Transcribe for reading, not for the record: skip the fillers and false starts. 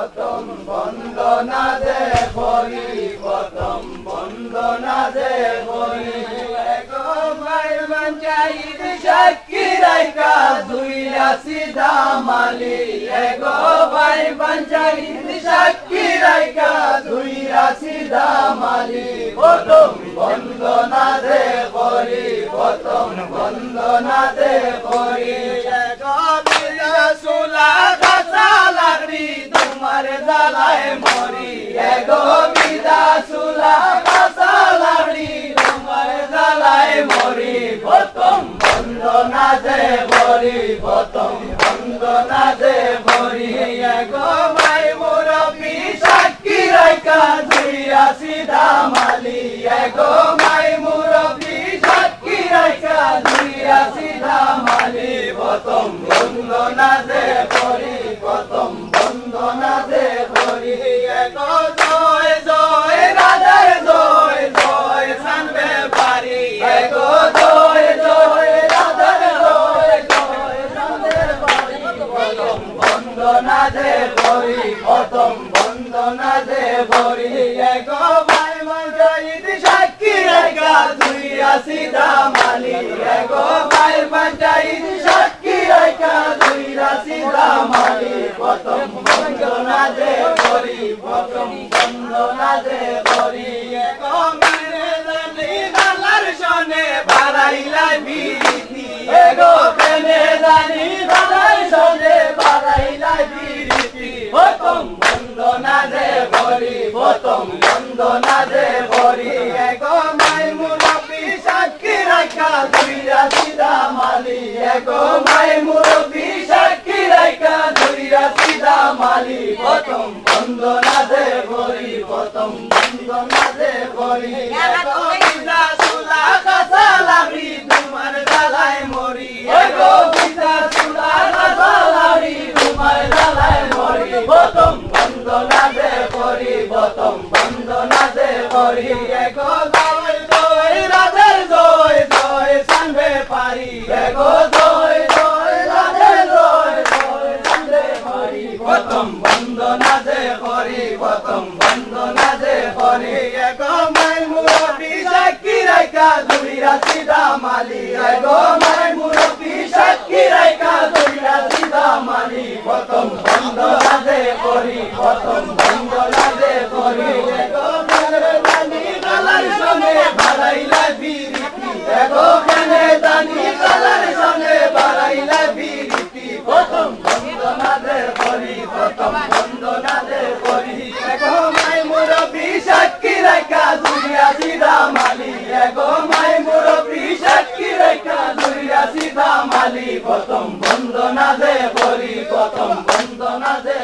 প্রথম বন্দনা যে করি প্রথম বন্দনা যে করি গো মায়ের পঞ্চায়েত সাক্ষী রাইকা দুইরা সিধা মালি গো ভাই পঞ্চায়েত সাক্ষী রাইকা দুইরা সিধা মালি প্রথম বন্দনা যে করি প্রথম বন্দনা যে করি গো বিনা সুলা কাঁচা লাকড়ি তোমার জ্বালায় মরি গো বিনা সুলা কাঁচা লাকড়ি তোমার জ্বালায় মরি প্রথম বন্দনা যে করি প্রথম বন্দনা যে করি গো মাই মুরব্বি সাক্ষী রাইকা দুইরা সিধা মালি গো মাই মুরব্বি সাক্ষী রাইকা দুইরা সিধা মালি প্রথম বন্দনা যে করি প্রথম বন্দনা যে করি গো জয় জয় রাজার জয় জয় সানবে পারি গো জয় জয় রাজার জয় জয় সানবে পারি প্রথম বন্দনা যে করি প্রথম বন্দনা যে করি গো ভাই পঞ্চায়েত সাক্ষী রাইকা দুইরা সিধা মালি গো ভাই পঞ্চায়েত সাক্ষী রাইকা দুইরা সিধা মালি প্রথম বন্দনা যে করি প্রথম বন্দনা যে করি গো মেরে জানি গালার শোনে বাড়াইলাই বিরীতি গো মেরে জানি গালার শোনে বাড়াইলাই বিরীতি প্রথম বন্দনা যে করি প্রথম বন্দনা যে করি গো মাই মুরব্বি সাক্ষী রাইকা দুইরা সিধা মালি গো মাই মুরব্বি সাক্ষী রাইকা দুইরা সিধা মালি প্রথম বন্দনা যে করি প্রথম বন্দনা যে করি গো বিনা সুলা কাঁচা লাকড়ি তোমার জ্বালায় মরি গো বিনা সুলা কাঁচা লাকড়ি তোমার জ্বালায় মরি প্রথম বন্দনা যে করি প্রথম বন্দনা যে করি গো জয় জয় রাজার জয় জয় সানবে পারি গো জয় জয় রাজার জয় জয় সানবে পারি প্রথম বন্দনা যে করি প্রথম বন্দনা যে করি গো মাই মুরব্বি সাক্ষী রাইকা দুইরা সিধা মালি গো মাই মুরব্বি সাক্ষী রাইকা দুইরা সিধা মালি প্রথম বন্দনা যে করি প্রথম বন্দনা যে করি গো মেরে জানি গালার সঙ্গে বাড়াইলা বিরীতি গো মেরে জানি গালার সঙ্গে বাড়াইলা বিরীতি প্রথম বন্দনা যে করি প্রথম বন্দনা যে করি গো মাই মুরব্বি সাক্ষী রাইকা দুইরা সিধা মালি গো মাই মুরব্বি সাক্ষী রাইকা দুইরা সিধা মালি প্রথম বন্দনা যে করি প্রথম বন্দনা যে